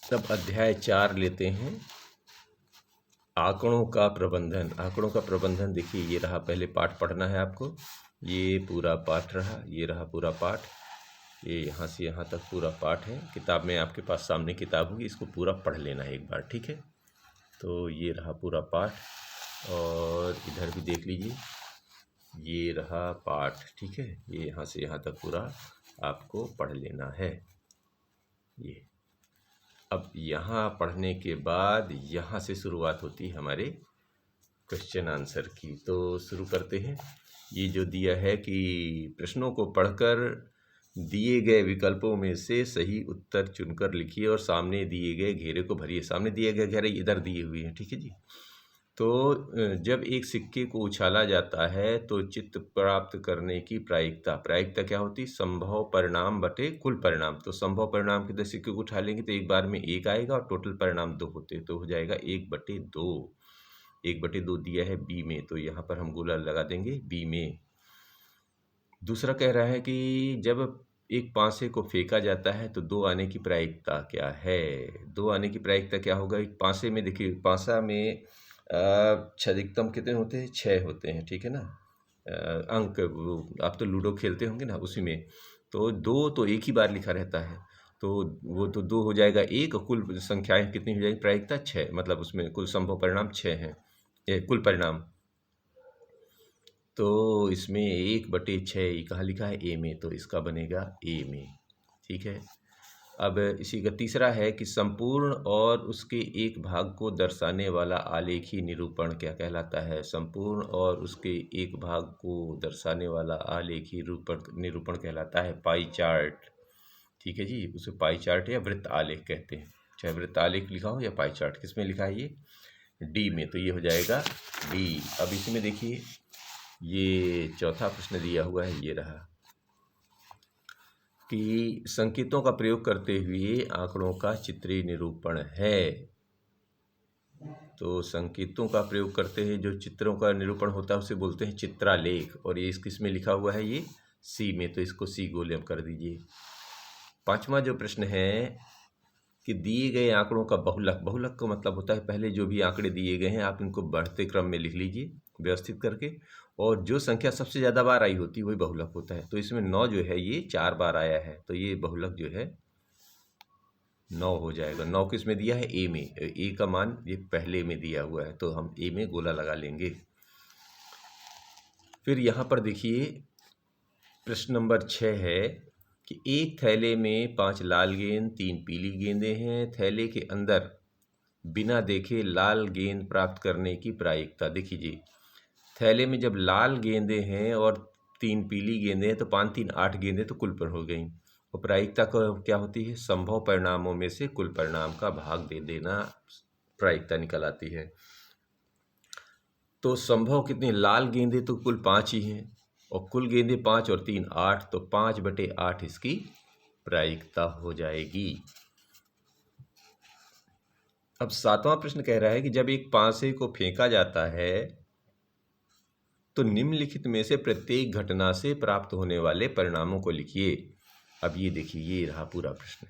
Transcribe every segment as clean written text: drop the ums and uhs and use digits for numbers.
तब अध्याय 4 लेते हैं, आंकड़ों का प्रबंधन। आंकड़ों का प्रबंधन देखिए, ये रहा, पहले पाठ पढ़ना है आपको। ये पूरा पाठ रहा, ये रहा पूरा पाठ, ये यहाँ से यहाँ तक पूरा पाठ है। किताब में आपके पास सामने किताब होगी, इसको पूरा पढ़ लेना है एक बार, ठीक है। तो ये रहा पूरा पाठ, और इधर भी देख लीजिए, ये रहा पाठ, ठीक है। ये यहाँ से यहाँ तक पूरा आपको पढ़ लेना है। ये अब यहाँ पढ़ने के बाद यहाँ से शुरुआत होती है हमारे क्वेश्चन आंसर की। तो शुरू करते हैं। ये जो दिया है कि प्रश्नों को पढ़कर दिए गए विकल्पों में से सही उत्तर चुनकर लिखिए और सामने दिए गए घेरे को भरिए। सामने दिए गए घेरे इधर दिए हुए हैं, ठीक है जी। तो जब एक सिक्के को उछाला जाता है तो चित्त प्राप्त करने की प्रायिकता, प्रायिकता क्या होती है? संभव परिणाम बटे कुल परिणाम। तो संभव परिणाम के 10 सिक्के को उठा लेंगे तो एक बार में 1 आएगा, और टोटल परिणाम 2 होते तो हो जाएगा 1/2। 1/2 दिया है बी में, तो यहाँ पर हम गोला लगा देंगे बी में। दूसरा कह रहा है कि जब एक पासे को फेंका जाता है तो 2 आने की प्रायिकता क्या है? 2 आने की प्रायिकता क्या होगा? एक पासे में देखिए, पासा में अधिकतम कितने होते हैं? 6 होते हैं, ठीक है ना। अंक, आप तो लूडो खेलते होंगे ना, उसी में तो 2 तो एक ही बार लिखा रहता है, तो वो तो 2 हो जाएगा 1, और कुल संख्याएं कितनी हो जाएगी? प्रायिकता 6, मतलब उसमें कुल संभव परिणाम 6 हैं, कुल परिणाम। तो इसमें 1/6 कहाँ लिखा है? ए में, तो इसका बनेगा ए में, ठीक है। अब इसी का तीसरा है कि संपूर्ण और उसके एक भाग को दर्शाने वाला आलेखी निरूपण क्या कहलाता है? संपूर्ण और उसके एक भाग को दर्शाने वाला आलेखी निरूपण कहलाता है पाई चार्ट, ठीक है जी। उसे पाई चार्ट या वृत्त आलेख कहते हैं। चाहे वृत्त आलेख लिखा हो या पाई चार्ट, किस में लिखा है? ये डी में, तो ये हो जाएगा डी। अब इसी में देखिए, ये चौथा प्रश्न दिया हुआ है, ये रहा कि संकेतों का प्रयोग करते हुए आंकड़ों का चित्रीय निरूपण है। तो संकेतों का प्रयोग करते हैं जो चित्रों का निरूपण होता है उसे बोलते हैं चित्रालेख, और ये किस में लिखा हुआ है? ये सी में, तो इसको सी गोले कर दीजिए। पांचवा जो प्रश्न है कि दिए गए आंकड़ों का बहुलक। बहुलक का मतलब होता है पहले जो भी आंकड़े दिए गए हैं आप इनको बढ़ते क्रम में लिख लीजिए व्यवस्थित करके, और जो संख्या सबसे ज़्यादा बार आई होती है वही बहुलक होता है। तो इसमें 9 जो है ये 4 बार आया है, तो ये बहुलक जो है 9 हो जाएगा। 9 किस में दिया है? ए में। ए का मान ये पहले में दिया हुआ है, तो हम ए में गोला लगा लेंगे। फिर यहाँ पर देखिए, प्रश्न नंबर 6 है कि एक थैले में 5 लाल गेंद 3 पीली गेंदें हैं। थैले के अंदर बिना देखे लाल गेंद प्राप्त करने की प्रायिकता। देखिए, थैले में जब लाल गेंदें हैं और 3 पीली गेंदें हैं तो 5 3 8 गेंदें तो कुल पर हो गई, और प्रायिकता क्या होती है? संभव परिणामों में से कुल परिणाम का भाग दे देना, प्रायिकता निकल आती है। तो संभव कितनी? लाल गेंदें तो कुल 5 ही हैं, और कुल गेंदें 5 और 3 8, तो 5/8 इसकी प्रायिकता हो जाएगी। अब 7वां प्रश्न कह रहा है कि जब एक पासे को फेंका जाता है तो निम्नलिखित में से प्रत्येक घटना से प्राप्त होने वाले परिणामों को लिखिए। अब ये देखिए, ये रहा पूरा प्रश्न।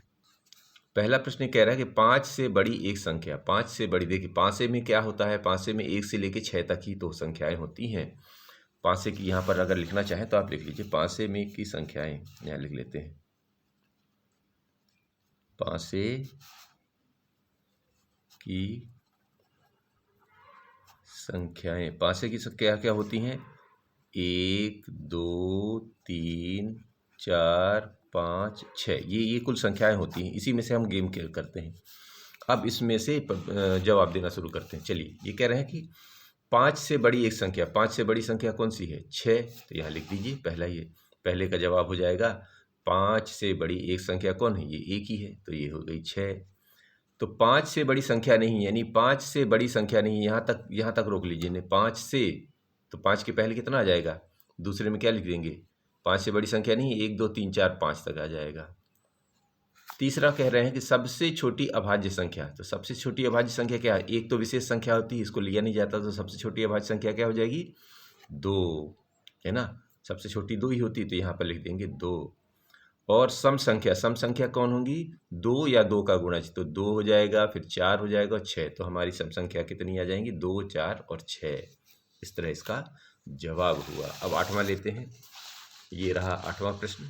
पहला प्रश्न कह रहा है कि 5 से बड़ी एक संख्या, 5 से बड़ी, देखिए पासे में क्या होता है? पासे में 1 से लेकर 6 तक ही तो संख्याएं होती हैं। पासे की यहाँ पर अगर लिखना चाहें तो आप लिख लीजिए, पासे में की संख्याएं यहाँ लिख लेते हैं। पासे की संख्याएं, पासे की संख्या क्या होती हैं? 1 2 3 4 5 6, ये कुल संख्याएं होती हैं। इसी में से हम गेम खेल करते हैं। अब इसमें से जवाब देना शुरू करते हैं। चलिए, ये कह रहे हैं कि 5 से बड़ी एक संख्या, 5 से बड़ी संख्या कौन सी है? 6, तो यहाँ लिख दीजिए पहला, ये पहले का जवाब हो जाएगा। 5 से बड़ी एक संख्या कौन है? ये एक ही है, तो ये हो गई 6। तो 5 से बड़ी संख्या नहीं, यानी 5 से बड़ी संख्या नहीं, यहाँ तक रोक लीजिए ने 5 से, तो 5 के पहले कितना आ जाएगा? दूसरे में क्या लिख देंगे? 5 से बड़ी संख्या नहीं, 1 2 3 4 5 तक आ जाएगा। तीसरा कह रहे हैं कि सबसे छोटी अभाज्य संख्या, तो सबसे छोटी अभाज्य संख्या क्या है? एक तो विशेष संख्या होती है, इसको लिया नहीं जाता, तो सबसे छोटी अभाज्य संख्या क्या हो जाएगी? 2, है ना। सबसे छोटी 2 ही होती है, तो यहाँ पर लिख देंगे 2। और सम संख्या कौन होंगी? 2 या 2 का गुणज, तो 2 हो जाएगा, फिर 4 हो जाएगा और 6। तो हमारी सम संख्या कितनी आ जाएंगी? 2, 4 और 6। इस तरह इसका जवाब हुआ। अब 8वां लेते हैं। ये रहा 8वां प्रश्न।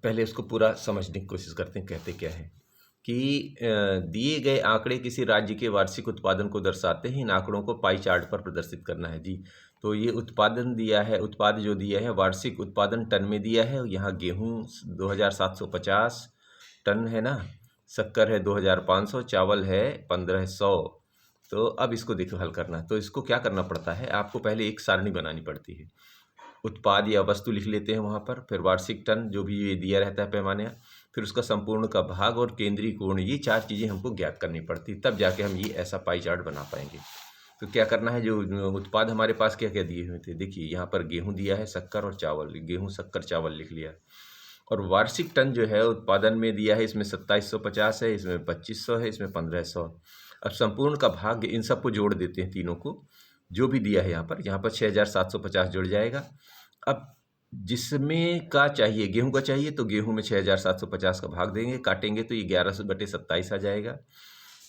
पहले उसको पूरा समझने की कोशिश करते हैं, कहते क्या है कि दिए गए आंकड़े किसी राज्य के वार्षिक उत्पादन को दर्शाते हैं। इन आंकड़ों को पाई चार्ट पर प्रदर्शित करना है जी। तो ये उत्पादन दिया है, उत्पाद जो दिया है वार्षिक उत्पादन टन में दिया है। यहाँ गेहूँ 2750 टन है ना, शक्कर है 2500, चावल है 1500। तो अब इसको देखो हल करना। तो इसको क्या करना पड़ता है, आपको पहले एक सारणी बनानी पड़ती है। उत्पाद या वस्तु लिख लेते हैं वहाँ पर, फिर वार्षिक टन जो भी ये दिया रहता है पैमाने, फिर उसका संपूर्ण का भाग और केंद्रीय कोण, ये 4 चीज़ें हमको ज्ञात करनी पड़ती, तब जाके हम ये ऐसा पाई चार्ट बना पाएंगे। तो क्या करना है, जो उत्पाद हमारे पास क्या क्या दिए हुए थे, देखिए यहाँ पर गेहूँ दिया है, शक्कर और चावल, गेहूँ शक्कर चावल लिख लिया। और वार्षिक टन जो है उत्पादन में दिया है, इसमें 2750 है, इसमें 2500 है, इसमें 1500। अब संपूर्ण का भाग, इन सबको जोड़ देते हैं तीनों को, जो भी दिया है यहाँ पर 6750 जुड़ जाएगा। अब जिसमें का चाहिए, गेहूं का चाहिए, तो गेहूं में 6750 का भाग देंगे, काटेंगे तो ये 11/27 आ जाएगा।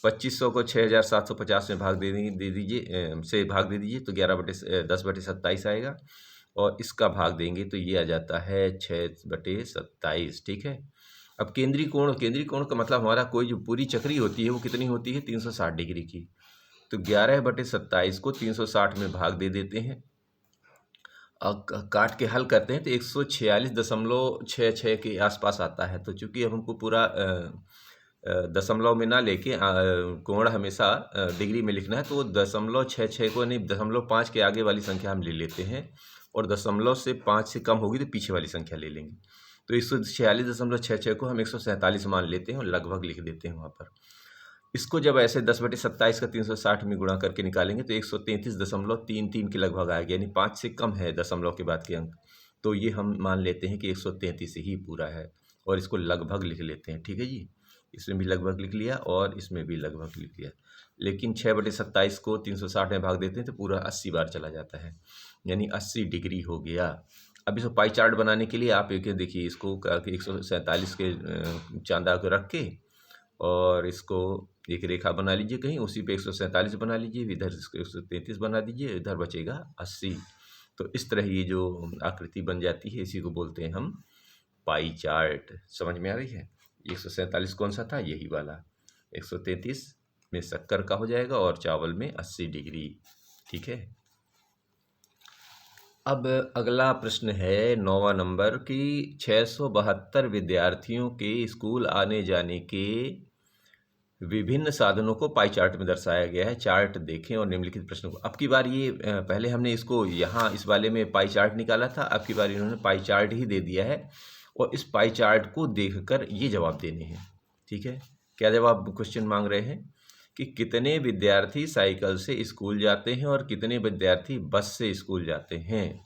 2500 को 6750 में भाग दे दीजिए, से भाग दे दीजिए तो 10/27 आएगा। और इसका भाग देंगे तो ये आ जाता है 6/27। ठीक है। अब केंद्रीय कोण का मतलब हमारा कोई जो पूरी चक्री होती है वो कितनी होती है? 360 डिग्री की। तो 11/27 को 360 में भाग दे देते हैं। अब काट के हल करते हैं तो 146.66 के आसपास आता है। तो चूंकि अब हमको पूरा दशमलव में ना लेके कोण हमेशा डिग्री में लिखना है, तो 0.66 को नहीं, 0.5 के आगे वाली संख्या हम ले लेते हैं, और 0.5 से कम होगी तो पीछे वाली संख्या ले लेंगे। तो 146.66 को हम 147 मान लेते हैं और लगभग लिख देते हैं वहाँ पर। इसको जब ऐसे 10/27 का 360 में गुणा करके निकालेंगे तो 133.33 के लगभग आएगा, यानी 5 से कम है दशमलव के बाद के अंक। तो ये हम मान लेते हैं कि 133 ही पूरा है, और इसको लगभग लिख लेते हैं। ठीक है जी, इसमें भी लगभग लिख लिया और इसमें भी लगभग लिख लिया। लेकिन 6/27 को 360 में भाग देते हैं तो पूरा 80 बार चला जाता है, यानी 80 डिग्री हो गया। अब इसको पाई चार्ट बनाने के लिए आप एक देखिए, इसको 147 के चांदा को रख के और इसको एक रेखा बना लीजिए कहीं, उसी पे 147 बना लीजिए, इधर इसको 133 बना दीजिए, इधर बचेगा 80। तो इस तरह ये जो आकृति बन जाती है, इसी को बोलते हैं हम पाई चार्ट। समझ में आ रही है? 147 कौन सा था? यही वाला। 133 में शक्कर का हो जाएगा और चावल में 80 डिग्री। ठीक है। अब अगला प्रश्न है 9वां नंबर की 672 विद्यार्थियों के स्कूल आने जाने के विभिन्न साधनों को पाई चार्ट में दर्शाया गया है। चार्ट देखें और निम्नलिखित प्रश्नों को। अब की बार ये पहले हमने इसको यहाँ इस वाले में पाई चार्ट निकाला था, अब की बार इन्होंने पाई चार्ट ही दे दिया है और इस पाई चार्ट को देखकर ये जवाब देने हैं। ठीक है। क्या जवाब क्वेश्चन मांग रहे हैं कि कितने विद्यार्थी साइकिल से स्कूल जाते हैं और कितने विद्यार्थी बस से स्कूल जाते हैं।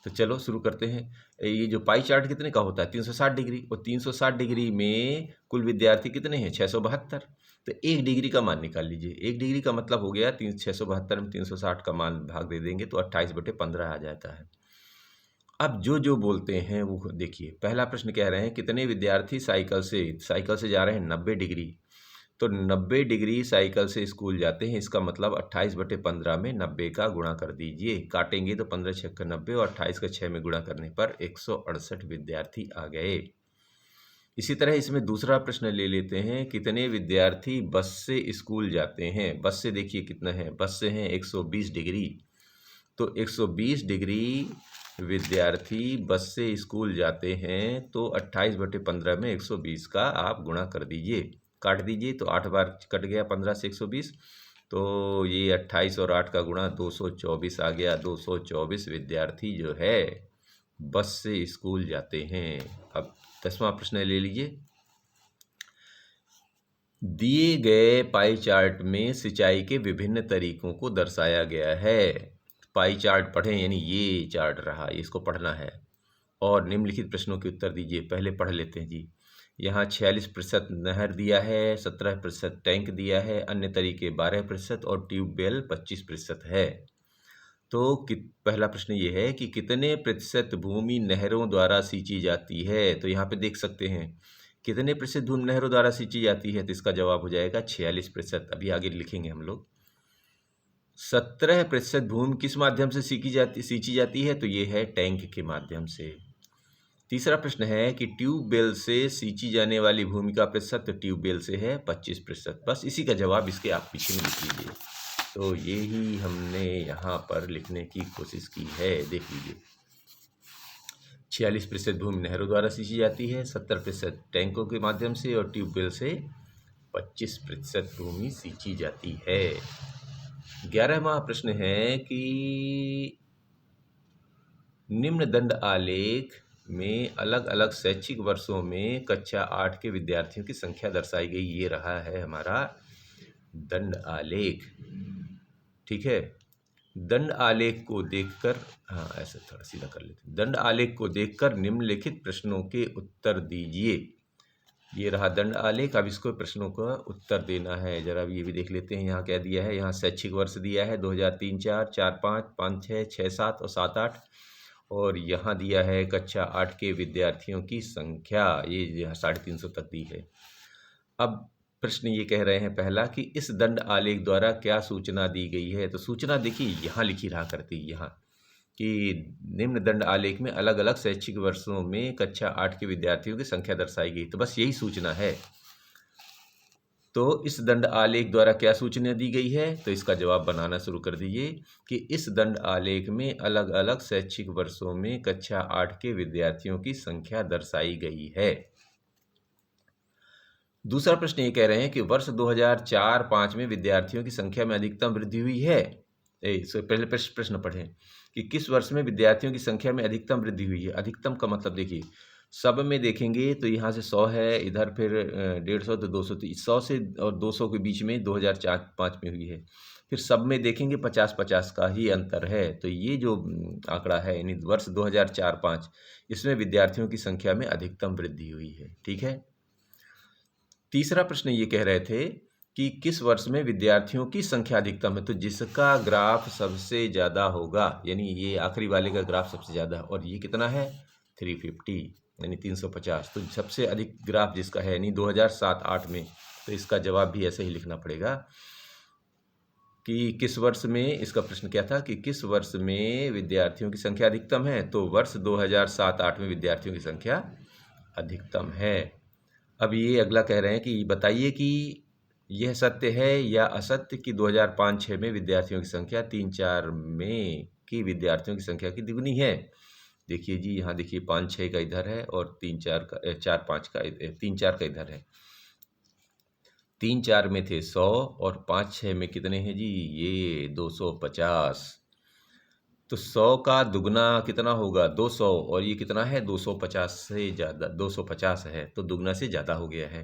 तो चलो शुरू करते हैं। ये जो पाई चार्ट कितने का होता है? 360 डिग्री, और 360 डिग्री में कुल विद्यार्थी कितने हैं? 672। तो 1 डिग्री का मान निकाल लीजिए। 1 डिग्री का मतलब हो गया 672 में 360 का मान भाग दे देंगे तो 28/15 आ जाता है। अब जो बोलते हैं वो देखिए। पहला प्रश्न कह रहे हैं कितने विद्यार्थी साइकिल से जा रहे हैं 90 डिग्री। तो 90 डिग्री साइकिल से स्कूल जाते हैं, इसका मतलब 28/15 में 90 का गुणा कर दीजिए। काटेंगे तो 15 6 90 और 28 का 6 में गुणा करने पर 168 विद्यार्थी आ गए। इसी तरह इसमें दूसरा प्रश्न ले लेते हैं, कितने विद्यार्थी बस से स्कूल जाते हैं। बस से देखिए कितना है, बस से हैं 120 डिग्री। तो 120 डिग्री विद्यार्थी बस से स्कूल जाते हैं, तो 28/15 में 120 का आप गुणा कर दीजिए, काट दीजिए तो 8 बार कट गया 15 से 120। तो ये 28 और 8 का गुणा 224 आ गया। 224 विद्यार्थी जो है बस से स्कूल जाते हैं। अब 10वां प्रश्न ले लीजिए। दिए गए पाई चार्ट में सिंचाई के विभिन्न तरीकों को दर्शाया गया है। पाई चार्ट पढ़ें, यानी ये चार्ट रहा, इसको पढ़ना है और निम्नलिखित प्रश्नों के उत्तर दीजिए। पहले पढ़ लेते हैं जी। यहाँ 46% नहर दिया है, 17% टैंक दिया है, अन्य तरीके 12% और ट्यूबवेल 25% है। तो पहला प्रश्न ये है कि कितने प्रतिशत भूमि नहरों द्वारा सींची जाती है। तो यहाँ पे देख सकते हैं कितने प्रतिशत भूमि नहरों द्वारा सींची जाती है, तो इसका जवाब हो जाएगा 46%। अभी आगे लिखेंगे हम लोग। 17% भूमि किस माध्यम से सींची जाती है, तो ये है टैंक के माध्यम से। तीसरा प्रश्न है कि ट्यूबवेल से सींची जाने वाली भूमि का प्रतिशत, तो ट्यूबवेल से है 25%। बस इसी का जवाब इसके आप पीछे में लिख लीजिए। तो ये ही हमने यहाँ पर लिखने की कोशिश की है, देख लीजिए। 46% भूमि नहरों द्वारा सींची जाती है, 70% टैंकों के माध्यम से, और ट्यूबवेल से 25% भूमि सींची जाती है। 11वां प्रश्न है कि निम्न दंड आलेख में अलग अलग शैक्षिक वर्षों में कक्षा 8 के विद्यार्थियों की संख्या दर्शाई गई। ये रहा है हमारा दंड आलेख, ठीक है। दंड आलेख को देखकर, हाँ ऐसे थोड़ा सीधा कर लेते हैं। दंड आलेख को देखकर निम्नलिखित प्रश्नों के उत्तर दीजिए। ये रहा दंड आलेख। अब इसको प्रश्नों का उत्तर देना है। जरा ये भी देख लेते हैं यहाँ क्या दिया है। यहाँ शैक्षिक वर्ष दिया है 2003-4, 4-5, 5-6, 6-7 और 7-8। और यहाँ दिया है कक्षा 8 के विद्यार्थियों की संख्या, ये 350 तक दी है। अब प्रश्न ये कह रहे हैं पहला कि इस दंड आलेख द्वारा क्या सूचना दी गई है। तो सूचना देखिए यहाँ लिखी रहा करती, यहाँ कि निम्न दंड आलेख में अलग अलग शैक्षिक वर्षों में कक्षा 8 के विद्यार्थियों की संख्या दर्शाई गई। तो बस यही सूचना है। तो इस दंड आलेख द्वारा क्या सूचना दी गई है, तो इसका जवाब बनाना शुरू कर दीजिए कि इस दंड आलेख में अलग अलग शैक्षिक वर्षों में कक्षा 8 के विद्यार्थियों की संख्या दर्शाई गई है। दूसरा प्रश्न ये कह रहे हैं कि वर्ष 2004-5 में विद्यार्थियों की संख्या में अधिकतम वृद्धि हुई है। पहले प्रश्न पढ़ें कि किस वर्ष में विद्यार्थियों की संख्या में अधिकतम वृद्धि हुई है। अधिकतम का मतलब देखिए, सब में देखेंगे तो यहाँ से 100 है, इधर फिर 150 तो 200, तो 100 से और 200 के बीच में 2004-5 में हुई है। फिर सब में देखेंगे 50-50 का ही अंतर है। तो ये जो आंकड़ा है यानी वर्ष 2004-5, इसमें विद्यार्थियों की संख्या में अधिकतम वृद्धि हुई है, ठीक है। तीसरा प्रश्न ये कह रहे थे कि किस वर्ष में विद्यार्थियों की संख्या अधिकतम है। तो जिसका ग्राफ सबसे ज़्यादा होगा, यानी ये आखिरी वाले का ग्राफ सबसे ज़्यादा, और ये कितना है 350 यानी 350। तो सबसे अधिक ग्राफ जिसका है यानी 2007-8 में, तो इसका जवाब भी ऐसे ही लिखना पड़ेगा कि किस वर्ष में। इसका प्रश्न क्या था कि किस वर्ष में विद्यार्थियों की संख्या अधिकतम है। तो वर्ष 2007-8 में विद्यार्थियों की संख्या अधिकतम है। अब ये अगला कह रहे हैं कि बताइए कि यह सत्य है या असत्य कि 2005-6 में विद्यार्थियों की संख्या 3-4 में की विद्यार्थियों की संख्या की दुगनी है। देखिए जी, यहाँ देखिए 5-6 का इधर है और 3-4 का 4-5 का 3-4 का इधर है। 3-4 में थे 100 और 5-6 में कितने हैं जी, ये 250। तो 100 का दुगना कितना होगा 200, और ये कितना है 250 से ज़्यादा, 250 है, तो दुगना से ज़्यादा हो गया है।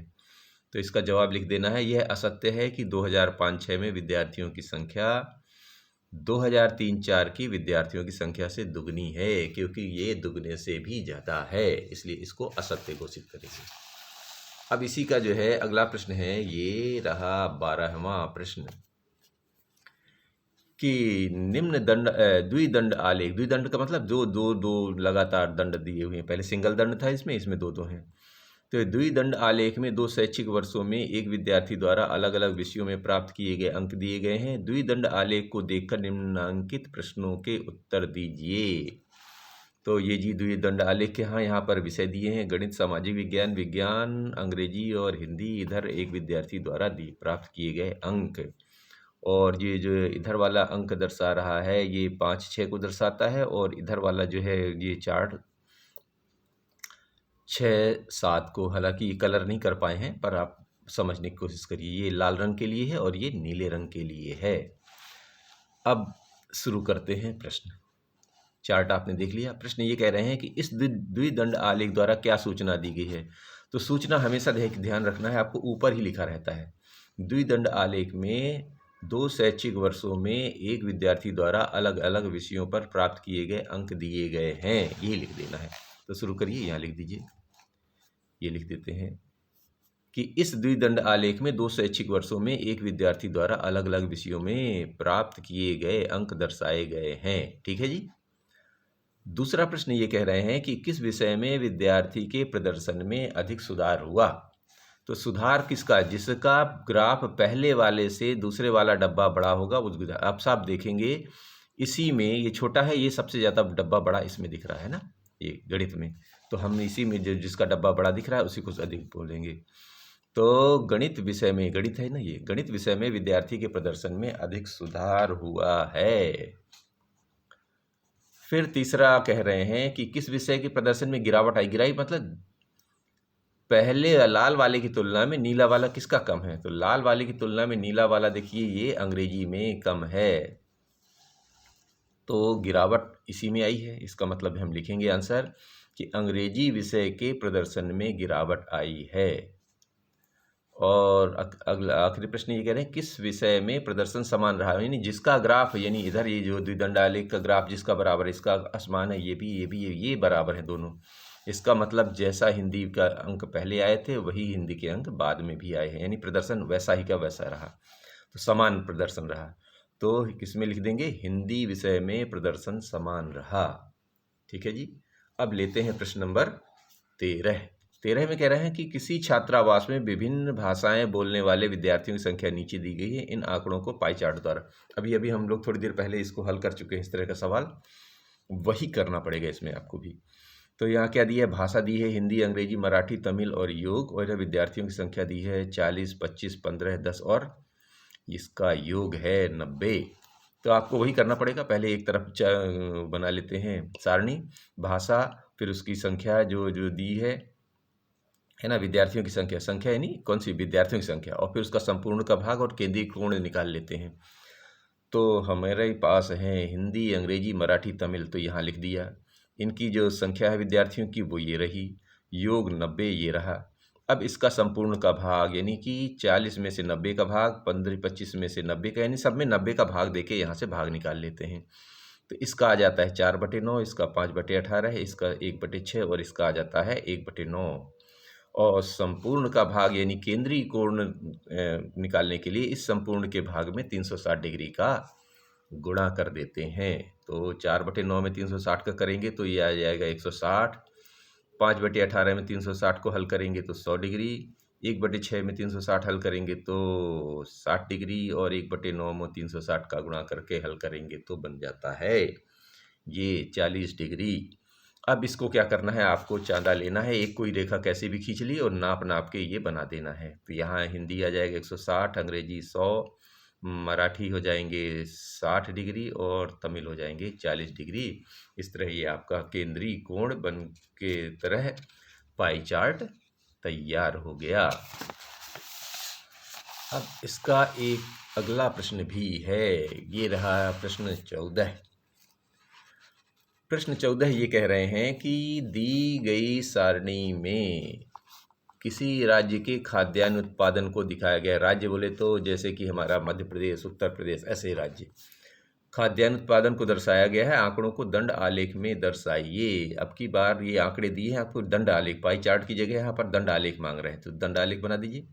तो इसका जवाब लिख देना है। यह असत्य है कि 2005-6 में विद्यार्थियों की संख्या 2003-4 की विद्यार्थियों की संख्या से दुगनी है, क्योंकि ये दुगने से भी ज़्यादा है, इसलिए इसको असत्य घोषित करेंगे। अब इसी का जो है अगला प्रश्न है, ये रहा 12वां प्रश्न कि निम्न दंड द्विदंड आलेख, द्विदंड का मतलब जो दो लगातार दंड दिए हुए हैं। पहले सिंगल दंड था, इसमें दो हैं। तो द्विदंड आलेख में 2 शैक्षिक वर्षों में एक विद्यार्थी द्वारा अलग अलग विषयों में प्राप्त किए गए अंक दिए गए हैं। द्विदंड आलेख को देखकर निम्नांकित प्रश्नों के उत्तर दीजिए। तो ये जी द्विदंड आलेख के यहाँ पर विषय दिए हैं, गणित, सामाजिक विज्ञान, विज्ञान, अंग्रेजी और हिंदी। इधर एक विद्यार्थी द्वारा प्राप्त किए गए अंक, और ये जो इधर वाला अंक दर्शा रहा है ये 5-6 को दर्शाता है, और इधर वाला जो है ये चार्ट 6-7 को। हालांकि ये कलर नहीं कर पाए हैं, पर आप समझने की कोशिश करिए। ये लाल रंग के लिए है और ये नीले रंग के लिए है। अब शुरू करते हैं प्रश्न। चार्ट आपने देख लिया। प्रश्न ये कह रहे हैं कि इस द्विदंड आलेख द्वारा क्या सूचना दी गई है। तो सूचना हमेशा ध्यान रखना है, आपको ऊपर ही लिखा रहता है। द्विदंड आलेख में 2 शैक्षिक वर्षों में एक विद्यार्थी द्वारा अलग अलग विषयों पर प्राप्त किए गए अंक दिए गए हैं, ये लिख देना है। तो शुरू करिए, यहाँ लिख दीजिए, ये लिख देते हैं कि इस द्विदंड आलेख में 2 शैक्षिक वर्षों में एक विद्यार्थी द्वारा अलग अलग विषयों में प्राप्त किए गए अंक दर्शाए गए हैं। ठीक है जी। दूसरा प्रश्न ये कह रहे हैं कि किस विषय में विद्यार्थी के प्रदर्शन में अधिक सुधार हुआ। तो सुधार किसका, जिसका ग्राफ पहले वाले से दूसरे वाला डब्बा बड़ा होगा उस आप साफ देखेंगे। इसी में ये छोटा है, ये सबसे ज़्यादा डब्बा बड़ा इसमें दिख रहा है ना, ये गणित में। तो हम इसी में जो जिसका डब्बा बड़ा दिख रहा है उसी को अधिक बोलेंगे। तो गणित विषय में, गणित है ना ये, गणित विषय में विद्यार्थी के प्रदर्शन में अधिक सुधार हुआ है। फिर तीसरा कह रहे हैं कि किस विषय के प्रदर्शन में गिरावट आई। गिराई मतलब पहले लाल वाले की तुलना में नीला वाला किसका कम है। तो लाल वाले की तुलना में नीला वाला देखिए ये अंग्रेजी में कम है, तो गिरावट इसी में आई है। इसका मतलब हम लिखेंगे आंसर कि अंग्रेजी विषय के प्रदर्शन में गिरावट आई है। और अगला आखिरी प्रश्न ये कह रहे हैं किस विषय में प्रदर्शन समान रहा, यानी जिसका ग्राफ, यानी इधर ये जो द्विदंडालेख का ग्राफ जिसका बराबर है, इसका असमान है, ये बराबर है दोनों। इसका मतलब जैसा हिंदी का अंक पहले आए थे वही हिंदी के अंक बाद में भी आए हैं, यानी प्रदर्शन वैसा ही का वैसा रहा, तो समान प्रदर्शन रहा। तो किसमें लिख देंगे, हिंदी विषय में प्रदर्शन समान रहा। ठीक है जी। अब लेते हैं प्रश्न नंबर 13 में कह रहे हैं कि किसी छात्रावास में विभिन्न भाषाएं बोलने वाले विद्यार्थियों की संख्या नीचे दी गई है, इन आंकड़ों को पाई चार्ट द्वारा। अभी हम लोग थोड़ी देर पहले इसको हल कर चुके हैं, इस तरह का सवाल वही करना पड़ेगा इसमें आपको भी। तो यहाँ क्या दी है, भाषा दी है हिंदी, अंग्रेजी, मराठी, तमिल और योग, और विद्यार्थियों की संख्या दी है 40, 25, 15, 10 और इसका योग है 90। तो आपको वही करना पड़ेगा, पहले एक तरफ बना लेते हैं सारणी, भाषा, फिर उसकी संख्या जो दी है ना, विद्यार्थियों की संख्या है नहीं, कौन सी, विद्यार्थियों की संख्या, और फिर उसका संपूर्ण का भाग और केंद्रीय कोण निकाल लेते हैं। तो हमारे पास है हिंदी, अंग्रेजी, मराठी, तमिल, तो यहाँ लिख दिया। इनकी जो संख्या है विद्यार्थियों की वो ये रही, योग 90 ये रहा। अब इसका संपूर्ण का भाग, यानी कि 40 में से 90 का भाग, 15, 25 में से 90 का, यानी सब में 90 का भाग देके यहाँ से भाग निकाल लेते हैं। तो इसका आ जाता है 4/9, इसका 5/18 है, इसका 1/6 और इसका आ जाता है 1/9। और संपूर्ण का भाग यानी केंद्रीय कोण निकालने के लिए इस संपूर्ण के भाग में 360 डिग्री का गुणा कर देते हैं। तो 4/9 में 360 का करेंगे तो ये आ जाएगा 160, 5/18 में 360 को हल करेंगे तो 100 डिग्री, 1/6 में 360 हल करेंगे तो 60 डिग्री, और 1/9 में 360 का गुणा करके हल करेंगे तो बन जाता है ये 40 डिग्री। अब इसको क्या करना है, आपको चांदा लेना है, एक कोई रेखा कैसे भी खींच ली और नाप के ये बना देना है। तो यहाँ हिंदी आ जाएगा 160, अंग्रेजी 100, मराठी हो जाएंगे 60 डिग्री और तमिल हो जाएंगे 40 डिग्री। इस तरह ये आपका केंद्रीय कोण बन के तरह पाई चार्ट तैयार हो गया। अब इसका एक अगला प्रश्न भी है, ये रहा प्रश्न 14। प्रश्न 14 ये कह रहे हैं कि दी गई सारणी में किसी राज्य के खाद्यान्न उत्पादन को दिखाया गया। राज्य बोले तो जैसे कि हमारा मध्य प्रदेश, उत्तर प्रदेश, ऐसे राज्य, खाद्यान्न उत्पादन को दर्शाया गया है। आंकड़ों को दंड आलेख में दर्शाइए। अब की बार ये आंकड़े दिए हैं आपको दंड आलेख, पाई चार्ट की जगह यहाँ पर दंड आलेख मांग रहे हैं, तो दंड आलेख बना दीजिए।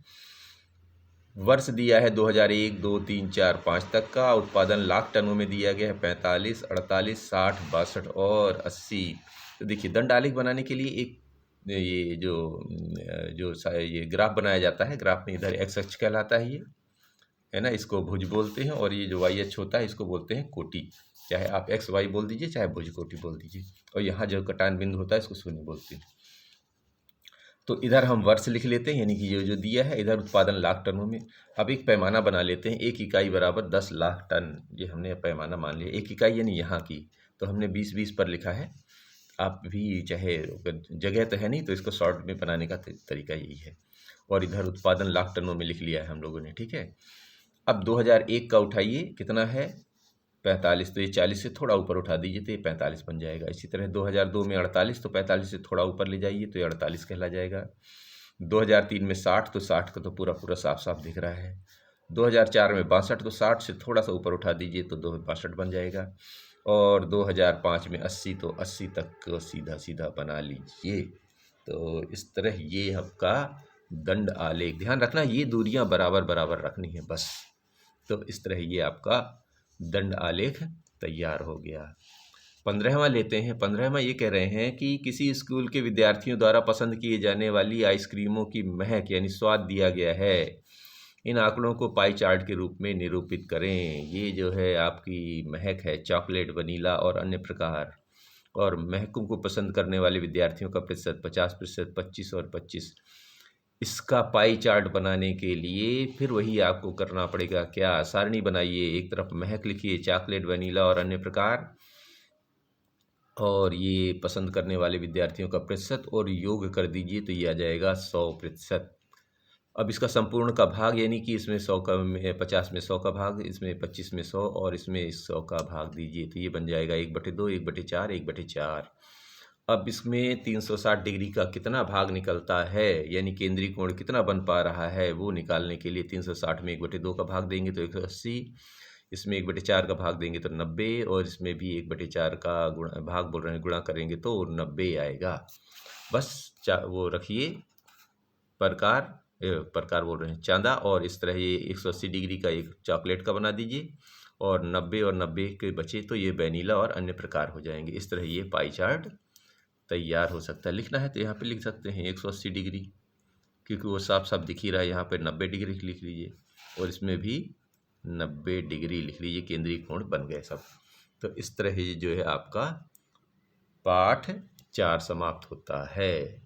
वर्ष दिया है 2001, 2, 3, 4, 5 तक का। उत्पादन लाख टनों में दिया गया है 45, 48, 60, 62 और 80। तो देखिए दंड आलेख बनाने के लिए एक ये ये ग्राफ बनाया जाता है। ग्राफ में इधर एक्स अक्ष कहलाता है, ये है ना, इसको भुज बोलते हैं, और ये जो वाई अक्ष होता है इसको बोलते हैं कोटि। चाहे आप एक्स वाई बोल दीजिए, चाहे भुज कोटि बोल दीजिए, और यहाँ जो कटान बिंदु होता है इसको शून्य बोलते हैं। तो इधर हम वर्ष लिख लेते हैं, यानी कि ये जो दिया है, इधर उत्पादन लाख टनों में। अब एक पैमाना बना लेते हैं, 1 इकाई बराबर 10 लाख टन, ये हमने पैमाना मान लिया। 1 इकाई यानी यहाँ की, तो हमने 20-20 पर लिखा है। आप भी चाहे, जगह तो है नहीं तो इसको शॉर्ट में बनाने का तरीका यही है। और इधर उत्पादन लाख टनों में लिख लिया है हम लोगों ने, ठीक है। अब 2001 का उठाइए, कितना है 45, तो ये 40 से थोड़ा ऊपर उठा दीजिए तो ये 45 बन जाएगा। इसी तरह 2002 में 48, तो 45 से थोड़ा ऊपर ले जाइए तो ये 48 कहला जाएगा। 2003 में 60, तो 60 का तो पूरा पूरा साफ साफ दिख रहा है। 2004 में 62, तो 60 से थोड़ा सा ऊपर उठा दीजिए तो 62 बन जाएगा। और 2005 में 80, तो 80 तक को सीधा सीधा बना लीजिए। तो इस तरह ये आपका दंड आलेख। ध्यान रखना ये दूरियां बराबर बराबर रखनी है बस। तो इस तरह ये आपका दंड आलेख तैयार हो गया। 15वां लेते हैं। 15वां ये कह रहे हैं कि किसी स्कूल के विद्यार्थियों द्वारा पसंद किए जाने वाली आइसक्रीमों की महक यानी स्वाद दिया गया है। इन आंकड़ों को पाई चार्ट के रूप में निरूपित करें। ये जो है आपकी महक है, चॉकलेट, वनीला और अन्य प्रकार, और महकों को पसंद करने वाले विद्यार्थियों का प्रतिशत 50%, 25 और 25। इसका पाई चार्ट बनाने के लिए फिर वही आपको करना पड़ेगा, क्या, सारणी बनाइए। एक तरफ महक लिखिए, चॉकलेट, वनीला और अन्य प्रकार, और ये पसंद करने वाले विद्यार्थियों का प्रतिशत, और योग कर दीजिए तो ये आ जाएगा 100%। अब इसका संपूर्ण का भाग, यानी कि इसमें 100 का में 50 में 100 का भाग, इसमें 25 में 100 और इसमें 100 का भाग दीजिए तो ये बन जाएगा 1/2, 1/4, 1/4। अब इसमें 360 डिग्री का कितना भाग निकलता है, यानी केंद्रीय कोण कितना बन पा रहा है, वो निकालने के लिए 360 में 1/2 का भाग देंगे तो 180, इसमें 1/4 का भाग देंगे तो 90, और इसमें भी 1/4 का भाग बोल रहे हैं, गुणा करेंगे तो 90 आएगा। बस वो रखिए प्रकार बोल रहे हैं चांदा, और इस तरह ये 180 डिग्री का एक चॉकलेट का बना दीजिए, और 90 और 90 के बचे तो ये वैनिला और अन्य प्रकार हो जाएंगे। इस तरह ये पाई चार्ट तैयार हो सकता है। लिखना है तो यहाँ पे लिख सकते हैं 180 डिग्री, क्योंकि वो साफ साफ दिख ही रहा है। यहाँ पे 90 डिग्री लिख लीजिए, और इसमें भी 90 डिग्री लिख लीजिए, केंद्रीय कोण बन गए सब। तो इस तरह ये जो है आपका पाठ 4 समाप्त होता है।